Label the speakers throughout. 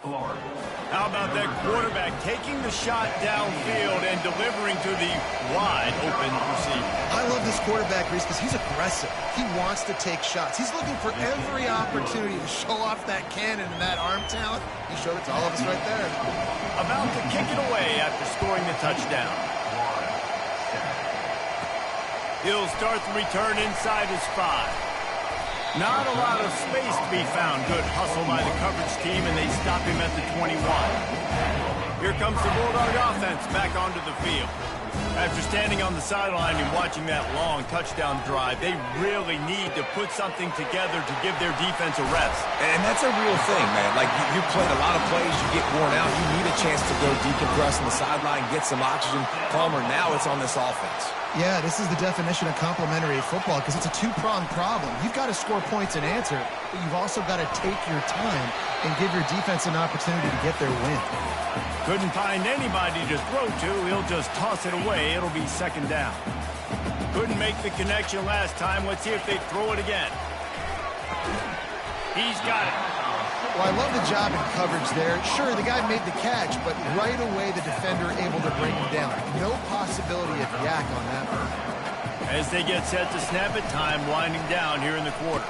Speaker 1: How about that quarterback taking the shot downfield and delivering to the wide open receiver?
Speaker 2: I love this quarterback, Reese, because he's aggressive. He wants to take shots. He's looking for every opportunity to show off that cannon and that arm talent. He showed it to all of us right there.
Speaker 1: About to kick it away after scoring the touchdown. He'll start the return inside his 5. Not a lot of space to be found. Good hustle by the coverage team, and they stop him at the 21. Here comes the Bulldog offense back onto the field. After standing on the sideline and watching that long touchdown drive, they really need to put something together to give their defense a rest.
Speaker 3: And that's a real thing, man. Like, you played a lot of plays, you get worn out, you need a chance to go decompress on the sideline, get some oxygen. Palmer, now it's on this offense.
Speaker 2: Yeah, this is the definition of complementary football because it's a two-pronged problem. You've got to score points and answer, but you've also got to take your time and give your defense an opportunity to get their win.
Speaker 1: Couldn't find anybody to throw to. He'll just toss it away. It'll be second down. Couldn't make the connection last time. Let's see if they throw it again. He's got it.
Speaker 2: Well, I love the job in coverage there. Sure, the guy made the catch, but right away the defender able to bring him down. No possibility of yak on that one.
Speaker 1: As they get set to snap it, time winding down here in the quarter.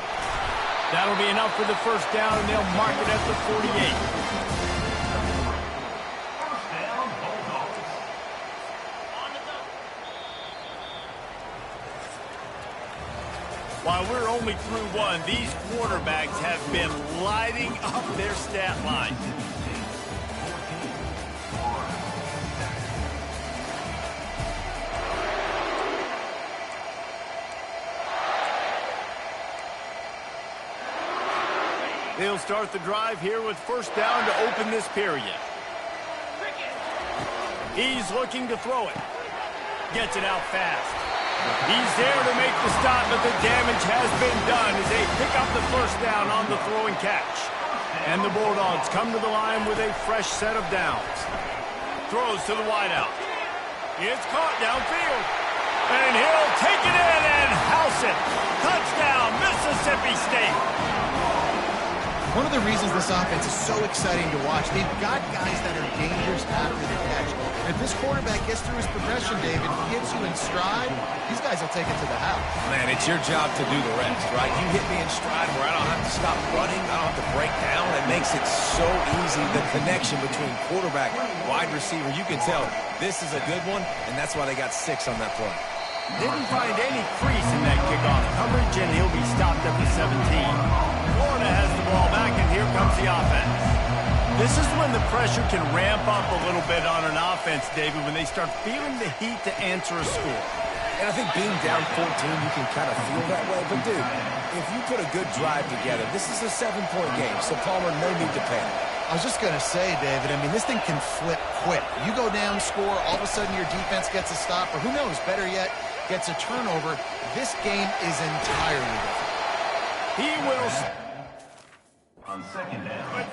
Speaker 1: That'll be enough for the first down, and they'll mark it at the 48. While we're only through one, these quarterbacks have been lighting up their stat line. They'll start the drive here with first down to open this period. He's looking to throw it. Gets it out fast. He's there to make the stop, but the damage has been done as they pick up the first down on the throw and catch. And the Bulldogs come to the line with a fresh set of downs. Throws to the wideout. It's caught downfield. And he'll take it in and house it. Touchdown, Mississippi State.
Speaker 2: One of the reasons this offense is so exciting to watch, they've got guys that are dangerous after the catch. And if this quarterback gets through his progression, David, gets you in stride, these guys will take it to the house.
Speaker 3: Man, it's your job to do the rest, right? You hit me in stride where I don't have to stop running, I don't have to break down. It makes it so easy, the connection between quarterback, wide receiver. You can tell this is a good one, and that's why they got 6 on that play.
Speaker 1: Didn't find any crease in that kickoff coverage, and he'll be stopped at the 17. Florida has the ball back, and here comes the offense. This is when the pressure can ramp up a little bit on an offense, David, when they start feeling the heat to answer a score.
Speaker 3: And I think being down 14, you can kind of feel that way. But, dude, if you put a good drive together, this is a 7-point game, so Palmer, no need to panic.
Speaker 2: I was just going to say, David, I mean, this thing can flip quick. You go down, score, all of a sudden your defense gets a stop, or who knows, better yet, gets a turnover. This game is entirely different.
Speaker 1: He will...
Speaker 4: On second down.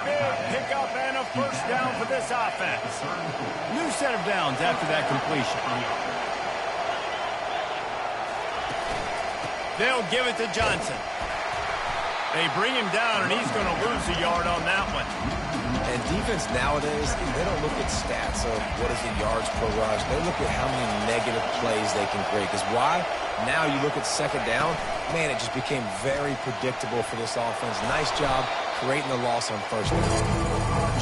Speaker 1: Big pickup and a first down for this offense. New set of downs after that completion. They'll give it to Johnson. They bring him down, and he's going to lose a yard on that one.
Speaker 3: And defense nowadays, they don't look at stats of what is the yards per rush. They look at how many negative plays they can create. Because why? Now you look at second down, man, it just became very predictable for this offense. Nice job creating the loss on first down.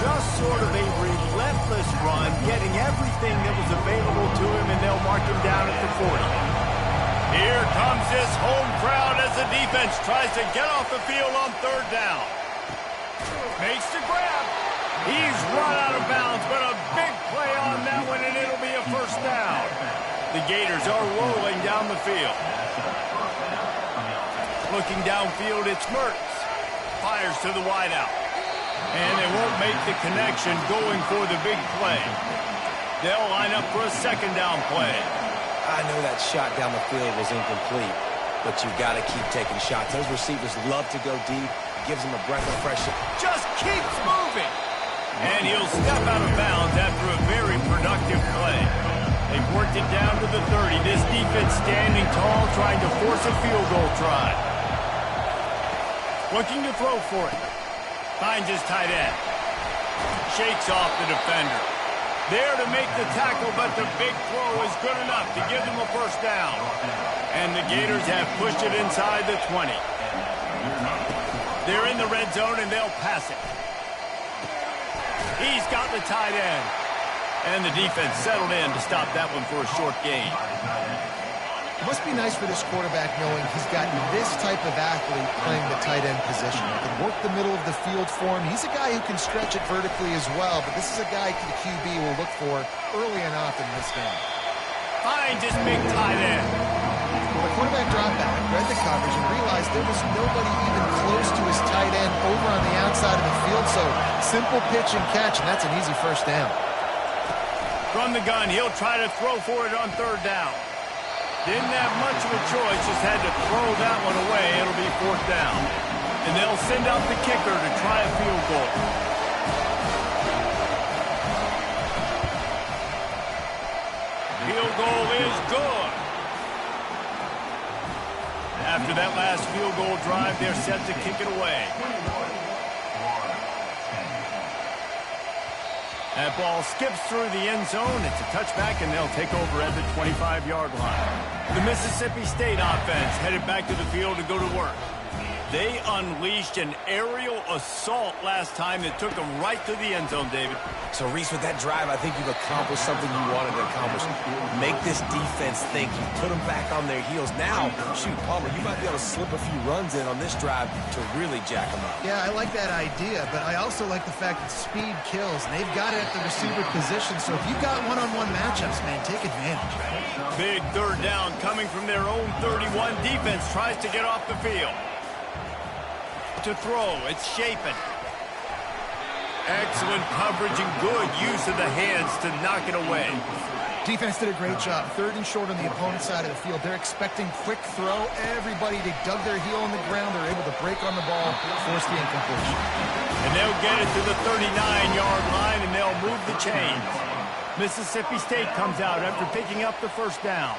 Speaker 1: Just sort of a relentless run, getting everything that was available to him, and they'll mark him down at the 40. Here comes this home crowd as the defense tries to get off the field on third down. Makes the grab. He's run out of bounds, but a big play on that one, and it'll be a first down. The Gators are rolling down the field. Looking downfield, it's Mertz. Fires to the wideout. And they won't make the connection going for the big play. They'll line up for a second down play.
Speaker 3: I know that shot down the field was incomplete, but you've got to keep taking shots. Those receivers love to go deep. It gives them a breath of fresh air.
Speaker 1: Just keeps moving. And he'll step out of bounds after a very productive play. They've worked it down to the 30. This defense standing tall, trying to force a field goal try. Looking to throw for it. Finds his tight end. Shakes off the defender. There to make the tackle, but the big throw is good enough to give them a first down. And the Gators have pushed it inside the 20. They're in the red zone, and they'll pass it. He's got the tight end. And the defense settled in to stop that one for a short gain.
Speaker 2: It must be nice for this quarterback knowing he's got this type of athlete playing the tight end position. He can work the middle of the field for him. He's a guy who can stretch it vertically as well, but this is a guy the QB will look for early and often in this game.
Speaker 1: Finds his big tight end.
Speaker 2: Well, the quarterback dropped back, read the coverage, and realized there was nobody even close to his tight end over on the outside of the field, so simple pitch and catch, and that's an easy first down.
Speaker 1: From the gun, he'll try to throw for it on third down. Didn't have much of a choice, just had to throw that one away. It'll be fourth down. And they'll send out the kicker to try a field goal. Field goal is good. After that last field goal drive, they're set to kick it away. That ball skips through the end zone. It's a touchback, and they'll take over at the 25-yard line. The Mississippi State offense headed back to the field to go to work. They unleashed an aerial assault last time that took them right to the end zone, David.
Speaker 3: So, Reese, with that drive, I think you've accomplished something you wanted to accomplish. Make this defense think. You put them back on their heels. Now, shoot, Palmer, you might be able to slip a few runs in on this drive to really jack them up.
Speaker 2: Yeah, I like that idea, but I also like the fact that speed kills, and they've got it at the receiver position, so if you've got one-on-one matchups, man, take advantage.
Speaker 1: Big third down coming from their own 31. Defense tries to get off the field. To throw, it's Shapen. Excellent coverage and good use of the hands to knock it away.
Speaker 2: Defense did a great job. Third and short on the opponent's side of the field. They're expecting quick throw. Everybody, they dug their heel on the ground. They're able to break on the ball, force the incompletion.
Speaker 1: And they'll get it to the 39-yard line, and they'll move the chains. Mississippi State comes out after picking up the first down.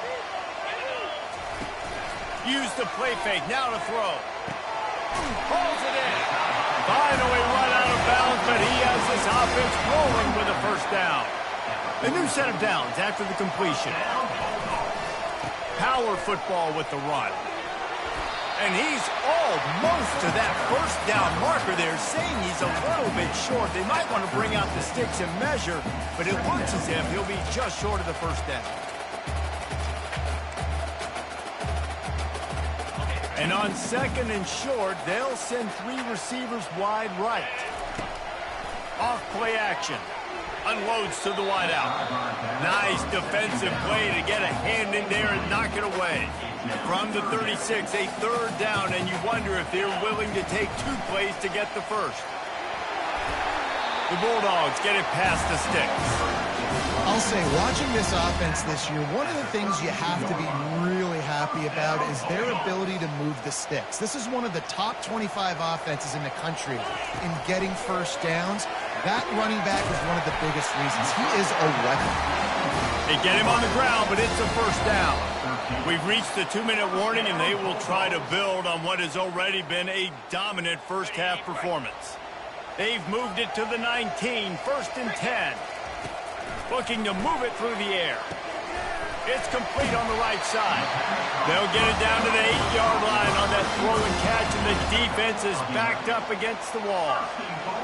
Speaker 1: Use the play fake, now to throw. Pulls it in. Finally run out of bounds, but he has this offense rolling with a first down. A new set of downs after the completion. Power football with the run. And he's almost to that first down marker there, saying he's a little bit short. They might want to bring out the sticks and measure, but it looks as if he'll be just short of the first down. And on second and short, they'll send three receivers wide right. Off play action. Unloads to the wideout. Nice defensive play to get a hand in there and knock it away. From the 36, a third down, and you wonder if they're willing to take two plays to get the first. The Bulldogs get it past the sticks.
Speaker 2: I'll say, watching this offense this year, one of the things you have to be really happy about is their ability to move the sticks. This is one of the top 25 offenses in the country in getting first downs. That running back is one of the biggest reasons. He is a weapon.
Speaker 1: They get him on the ground, but it's a first down. We've reached the 2-minute warning, and they will try to build on what has already been a dominant first-half performance. They've moved it to the 19, first and 10. Looking to move it through the air. It's complete on the right side. They'll get it down to the 8-yard line on that throw and catch, and the defense is backed up against the wall.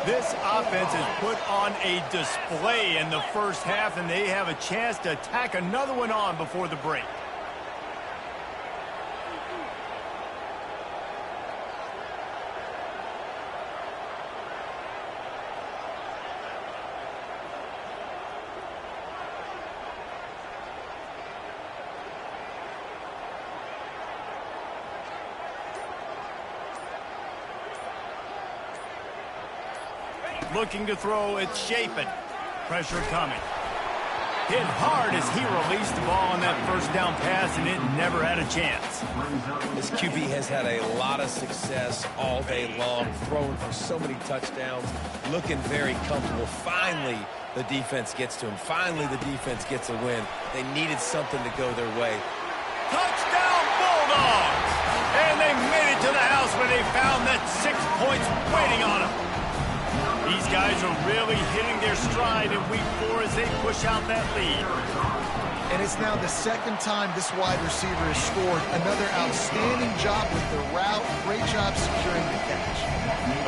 Speaker 1: This offense has put on a display in the first half, and they have a chance to tack another one on before the break. Looking to throw, it's Shapen. Pressure coming. hit hard as he released the ball on that first down pass, and it never had a chance.
Speaker 3: This QB has had a lot of success all day long, throwing for so many touchdowns, looking very comfortable. Finally, the defense gets to him. Finally, the defense gets a win. They needed something to go their way.
Speaker 1: Touchdown, Bulldogs! And they made it to the house when they found that 6 points waiting on them. These guys are really hitting their stride in Week 4 as they push out that lead.
Speaker 2: And it's now the second time this wide receiver has scored. Another outstanding job with the route. Great job securing the catch.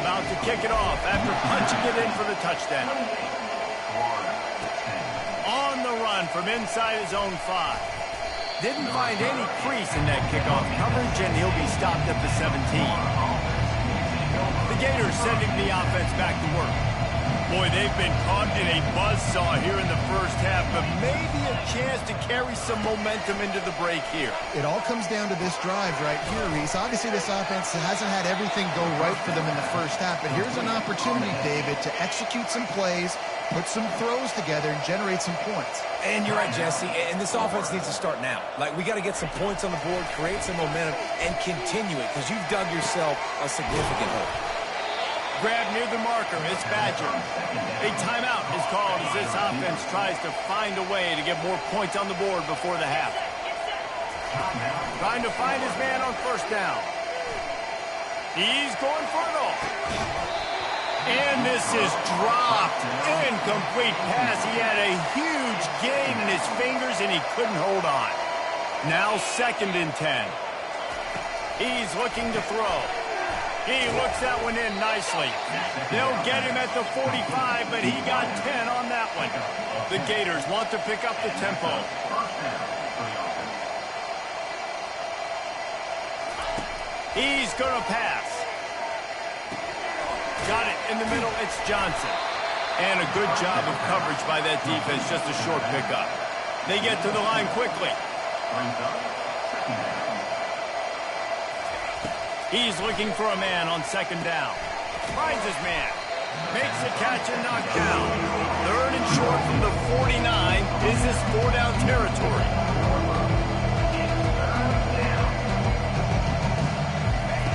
Speaker 1: About to kick it off after punching it in for the touchdown. On the run from inside his own 5. Didn't find any crease in that kickoff coverage, and he'll be stopped at the 17. The Gators sending the offense back to work. Boy, they've been caught in a buzzsaw here in the first half, but maybe a chance to carry some momentum into the break here.
Speaker 2: It all comes down to this drive right here, Reese. Obviously, this offense hasn't had everything go right for them in the first half, but here's an opportunity, David, to execute some plays, put some throws together, and generate some points.
Speaker 3: And you're right, Jesse, and this offense needs to start now. Like, we got to get some points on the board, create some momentum, and continue it, because you've dug yourself a significant hole.
Speaker 1: Grab near the marker, it's Badger. A timeout is called as this offense tries to find a way to get more points on the board before the half. Trying to find his man on first down. He's going for it all. And this is dropped. Incomplete pass. He had a huge gain in his fingers, and he couldn't hold on. Now 2nd and 10. He's looking to throw. He looks that one in nicely. They'll get him at the 45, but he got 10 on that one. The Gators want to pick up the tempo. He's going to pass. Got it in the middle. It's Johnson. And a good job of coverage by that defense. Just a short pickup. They get to the line quickly. He's looking for a man on 2nd down. Finds his man. Makes the catch and knocked down. 3rd and short from the 49. Is this 4-down territory?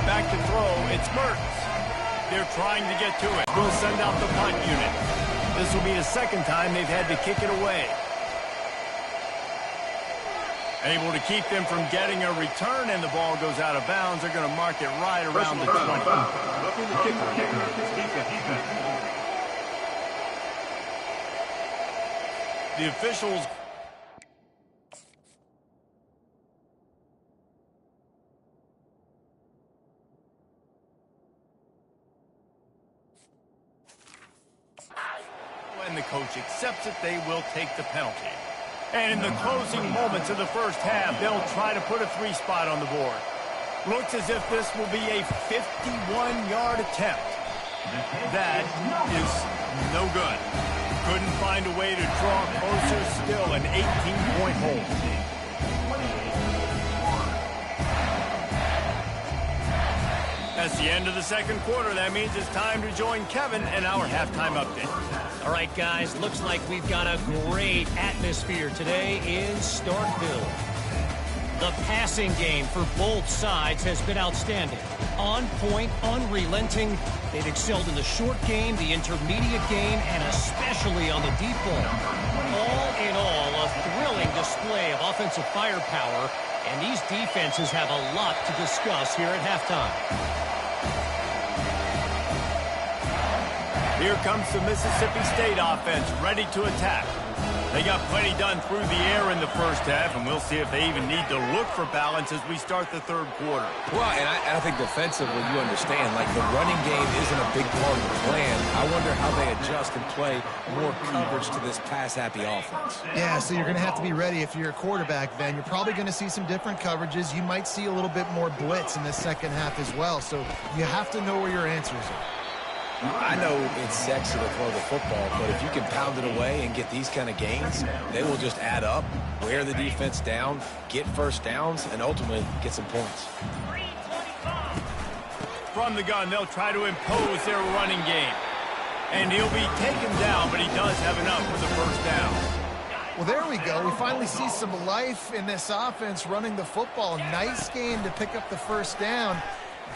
Speaker 1: Back to throw. It's Mertens. They're trying to get to it. We'll send out the punt unit. This will be the 2nd time they've had to kick it away. Able to keep them from getting a return, and the ball goes out of bounds. They're going to mark it right around the 20. The officials... When the coach accepts it, they will take the penalty. And in the closing moments of the first half, they'll try to put a 3 spot on the board. Looks as if this will be a 51-yard attempt. That is no good. Couldn't find a way to draw closer. Still an 18-point hold. That's the end of the 2nd quarter. That means it's time to join Kevin in our halftime update.
Speaker 5: All right, guys, looks like we've got a great atmosphere today in Starkville. The passing game for both sides has been outstanding. On point, unrelenting. They've excelled in the short game, the intermediate game, and especially on the deep ball. All in all, a thrilling display of offensive firepower, and these defenses have a lot to discuss here at halftime.
Speaker 1: Here comes the Mississippi State offense, ready to attack. They got plenty done through the air in the first half, and we'll see if they even need to look for balance as we start the 3rd quarter.
Speaker 3: Well, and I think defensively, you understand, like the running game isn't a big part of the plan. I wonder how they adjust and play more coverage to this pass-happy offense.
Speaker 2: Yeah, so you're going to have to be ready if you're a quarterback, then. You're probably going to see some different coverages. You might see a little bit more blitz in the 2nd half as well, so you have to know where your answers are.
Speaker 3: I know it's sexy to throw the football, but if you can pound it away and get these kind of gains, they will just add up, wear the defense down, get first downs, and ultimately get some points.
Speaker 1: From the gun, they'll try to impose their running game. And he'll be taken down, but he does have enough for the first down.
Speaker 2: Well, there we go. We finally see some life in this offense running the football. Nice game to pick up the first down.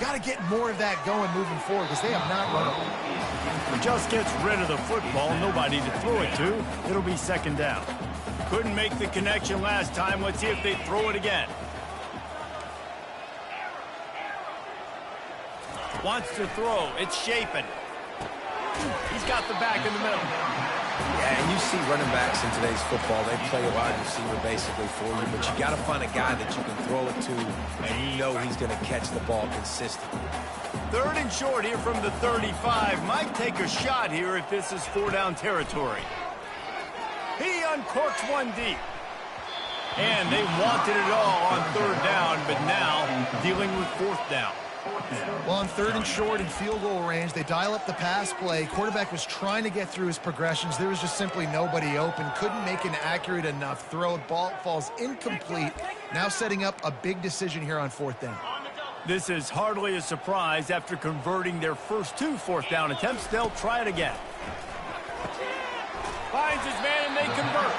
Speaker 2: Got to get more of that going moving forward because they have not run it.
Speaker 1: Just gets rid of the football, nobody to throw it to. It'll be second down. Couldn't make the connection last time. Let's see if they throw it again. Wants to throw. It's Shapen. He's got the back in the middle.
Speaker 3: Yeah, and you see running backs in today's football, they play a wide receiver basically for you, but you got to find a guy that you can throw it to, and you know he's going to catch the ball consistently.
Speaker 1: Third and short here from the 35. Might take a shot here if this is four-down territory. He uncorks one deep. And they wanted it all on third down, but now dealing with fourth down.
Speaker 2: Well, on third and short in field goal range, they dial up the pass play. Quarterback was trying to get through his progressions. There was just simply nobody open. Couldn't make an accurate enough throw. Ball falls incomplete. Now setting up a big decision here on fourth down.
Speaker 1: This is hardly a surprise. After converting their first two fourth down attempts, they'll try it again. Finds his man and they convert.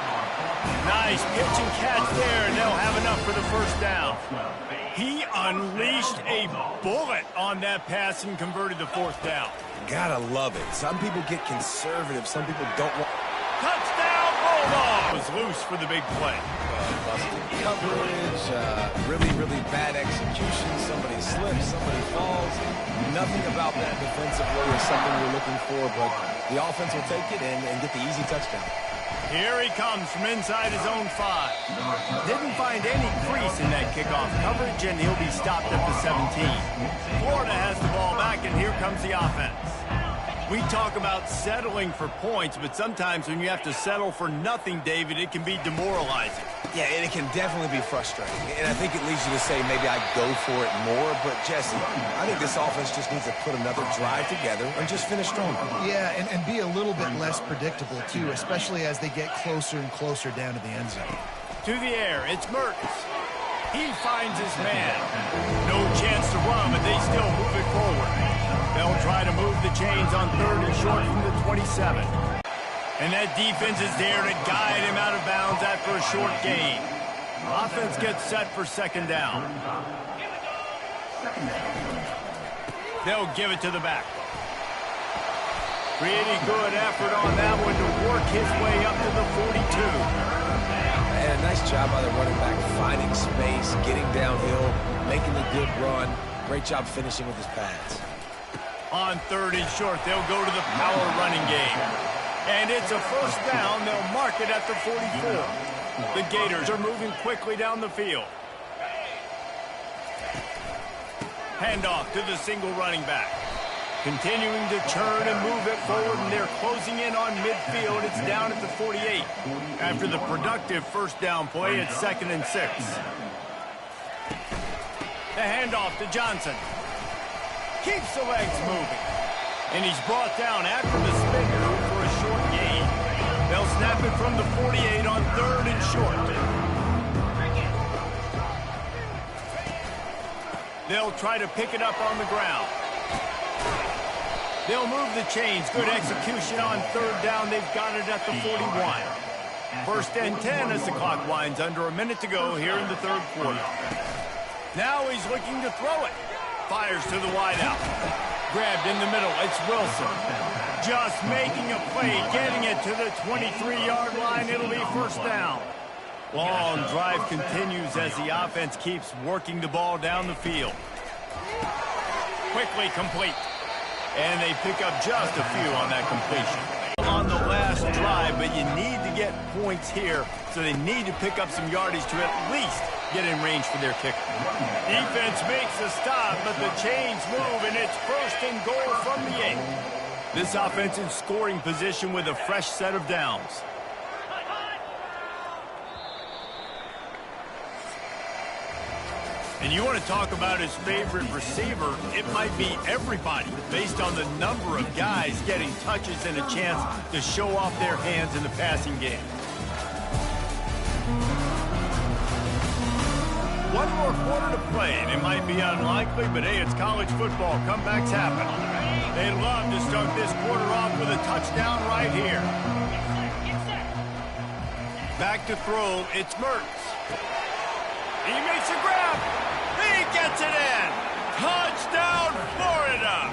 Speaker 1: Nice pitch and catch there, and they'll have enough for the first down. He unleashed a bullet on that pass and converted the fourth down.
Speaker 3: Gotta love it. Some people get conservative. Some people don't want...
Speaker 1: Touchdown, Bulldogs! Was loose for the big play.
Speaker 3: Busted coverage, really bad execution. Somebody slips, somebody falls. Nothing about that defensively is something we're looking for, but the offense will take it and get the easy touchdown.
Speaker 1: Here he comes from inside his own 5. Didn't find any crease in that kickoff coverage, and he'll be stopped at the 17. Florida has the ball back, and here comes the offense. We talk about settling for points, but sometimes when you have to settle for nothing, David, it can be demoralizing.
Speaker 3: Yeah, and it can definitely be frustrating. And I think it leads you to say maybe I go for it more. But, Jesse, I think this offense just needs to put another drive together and just finish strong.
Speaker 2: Yeah, and be a little bit less predictable, too, especially as they get closer and closer down to the end zone.
Speaker 1: To the air, it's Mertens. He finds his man. No chance to run, but they still move it forward. They'll try to move the chains on third and short from the 27. And that defense is there to guide him out of bounds after a short gain. Offense gets set for second down. They'll give it to the back. Pretty good effort on that one to work his way up to the 42.
Speaker 3: And a nice job by the running back finding space, getting downhill, making a good run. Great job finishing with his pads.
Speaker 1: On third and short, they'll go to the power running game. And it's a first down. They'll mark it at the 44. The Gators are moving quickly down the field. Handoff to the single running back. Continuing to turn and move it forward, and they're closing in on midfield. It's down at the 48. After the productive first down play, it's 2nd and 6. The handoff to Johnson. Keeps the legs moving. And he's brought down after the spin move for a short gain. They'll snap it from the 48 on third and short. They'll try to pick it up on the ground. They'll move the chains. Good execution on third down. They've got it at the 41. First and 10 as the clock winds under a minute to go here in the third quarter. Now he's looking to throw it. Fires to the wideout. Grabbed in the middle. It's Wilson. Just making a play, getting it to the 23-yard line. It'll be first down. Long drive continues as the offense keeps working the ball down the field. Quickly complete. And they pick up just a few on that completion. On the last drive, but you need to get points here, so they need to pick up some yardage to at least get in range for their kicker. Defense makes a stop, but the chains move, and it's first and goal from the 8. This offense in scoring position with a fresh set of downs. And you want to talk about his favorite receiver, it might be everybody, based on the number of guys getting touches and a chance to show off their hands in the passing game. One more quarter to play, and it might be unlikely, but hey, it's college football. Comebacks happen. They'd love to start this quarter off with a touchdown right here. Back to throw, it's Mertz. He makes a grab. He gets it in. Touchdown, Florida.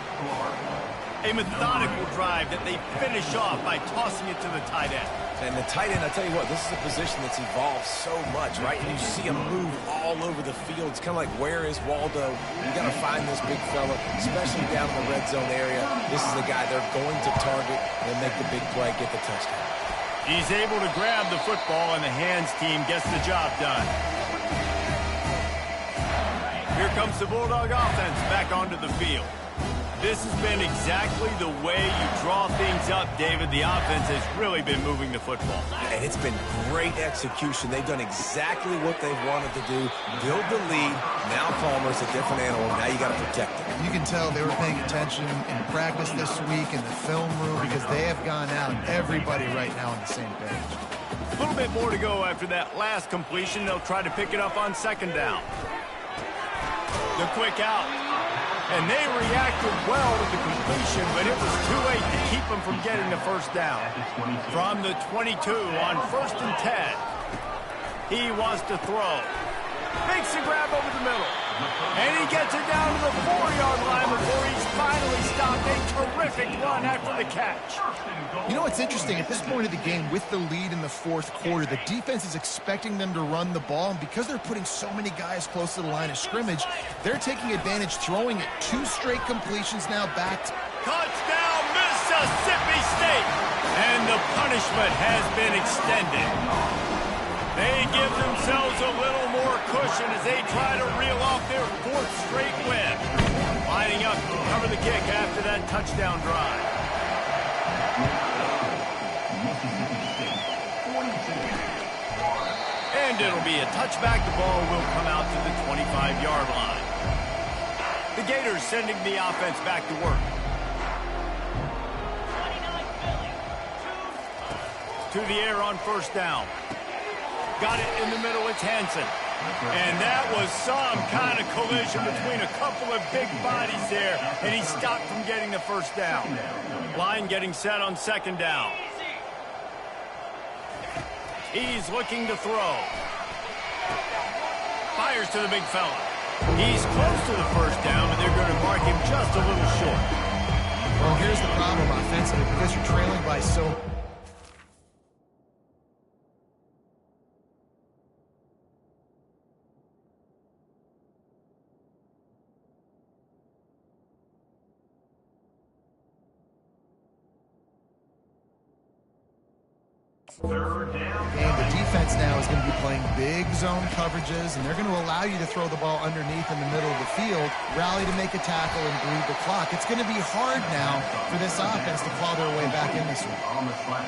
Speaker 1: A methodical drive that they finish off by tossing it to the tight end.
Speaker 3: And the tight end, I tell you what, this is a position that's evolved so much, right? And you see him move all over the field. It's kind of like, where is Waldo? You got to find this big fella, especially down in the red zone area. This is the guy they're going to target and make the big play, get the touchdown.
Speaker 1: He's able to grab the football, and the hands team gets the job done. Here comes the Bulldog offense back onto the field. This has been exactly the way you draw things up, David. The offense has really been moving the football.
Speaker 3: And it's been great execution. They've done exactly what they've wanted to do. Build the lead. Now Palmer's a different animal. Now you got to protect it.
Speaker 2: You can tell they were paying attention in practice this week in the film room because they have gone out, everybody right now on the same page.
Speaker 1: A little bit more to go after that last completion. They'll try to pick it up on second down. The quick out. And they reacted well with the completion, but it was too late to keep them from getting the first down. From the 22 on 1st and 10. He wants to throw. Makes a grab over the middle. And he gets it down to the 4-yard line before he's finally stopped. A terrific run after the catch.
Speaker 2: You know what's interesting? At this point of the game, with the lead in the fourth quarter, the defense is expecting them to run the ball, and because they're putting so many guys close to the line of scrimmage, they're taking advantage, throwing it. 2 straight completions now back.
Speaker 1: Touchdown, Mississippi State! And the punishment has been extended. They give themselves a little more cushion as they try to reel off their 4th straight win. Lining up to cover the kick after that touchdown drive. And it'll be a touchback. The ball will come out to the 25-yard line. The Gators sending the offense back to work. To the air on 1st down. Got it in the middle, it's Hansen. And that was some kind of collision between a couple of big bodies there, and he stopped from getting the first down. Line getting set on 2nd down. He's looking to throw. Fires to the big fella. He's close to the first down, and they're going to mark him just a little short.
Speaker 2: Well, here's the problem offensively, because you're trailing by so... And the defense now is going to be playing big zone coverages, and they're going to allow you to throw the ball underneath in the middle of the field, rally to make a tackle, and bleed the clock. It's going to be hard now for this offense to claw their way back in this one.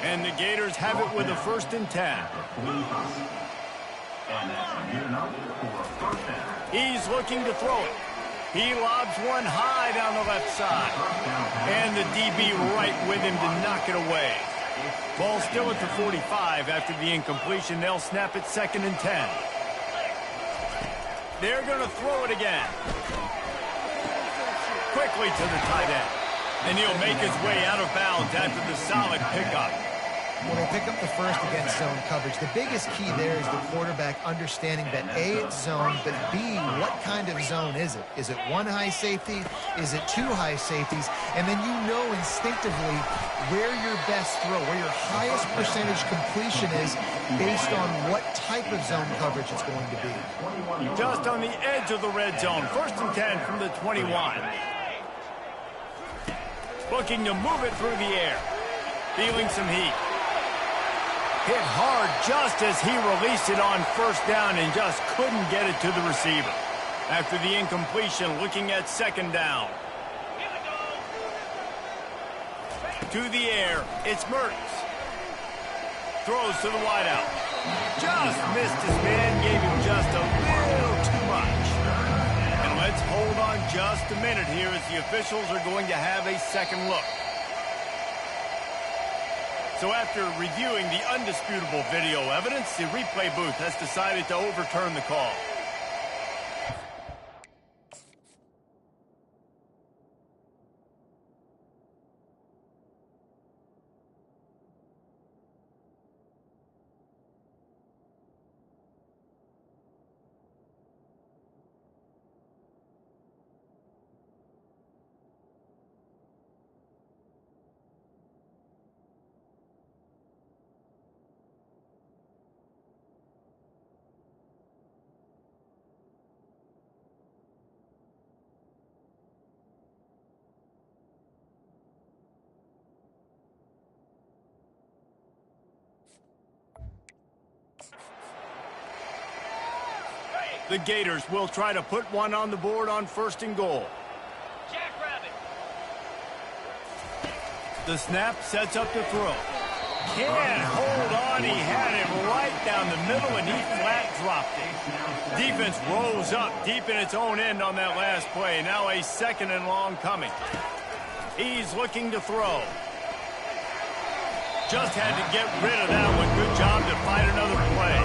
Speaker 1: And the Gators have it with a 1st and 10. He's looking to throw it. He lobs one high down the left side. And the DB right with him to knock it away. Ball still at the 45 after the incompletion. They'll snap it 2nd and 10. They're going to throw it again. Quickly to the tight end. And he'll make his way out of bounds after the solid pickup.
Speaker 2: When they pick up the first against zone coverage, the biggest key there is the quarterback understanding that A, it's zone, but B, what kind of zone is it? Is it 1 high safety? Is it 2 high safeties? And then you know instinctively where your best throw, where your highest percentage completion is based on what type of zone coverage it's going to be.
Speaker 1: Just on the edge of the red zone. 1st and 10 from the 21. Looking to move it through the air. Feeling some heat. Hit hard just as he released it on 1st down and just couldn't get it to the receiver. After the incompletion, looking at 2nd down. To the air, it's Mertz. Throws to the wideout. Just missed his man, gave him just a little too much. And let's hold on just a minute here as the officials are going to have a second look. So after reviewing the undisputable video evidence, the replay booth has decided to overturn the call. The Gators will try to put one on the board on 1st and goal. The snap sets up the throw. Can't hold on. He had it right down the middle, and he flat dropped it. Defense rolls up deep in its own end on that last play. Now a 2nd and long coming. He's looking to throw. Just had to get rid of that one. Good job to find another play.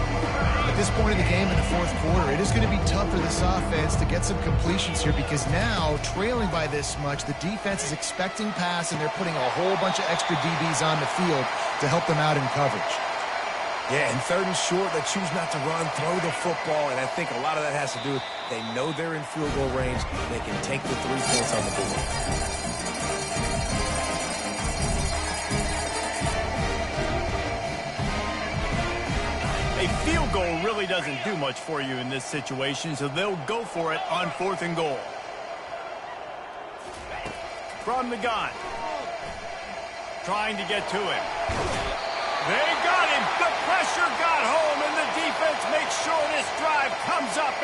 Speaker 2: At this point in the game in the 4th quarter, it is going to be tough for this offense to get some completions here because now, trailing by this much, the defense is expecting pass, and they're putting a whole bunch of extra DBs on the field to help them out in coverage.
Speaker 3: Yeah, and 3rd and short, they choose not to run, throw the football, and I think a lot of that has to do with they know they're in field goal range. They can take the 3 points on the board.
Speaker 1: A field goal really doesn't do much for you in this situation, so they'll go for it on 4th and goal. From the gun. Trying to get to him. They got him. The pressure got home, and the defense makes sure this drive comes up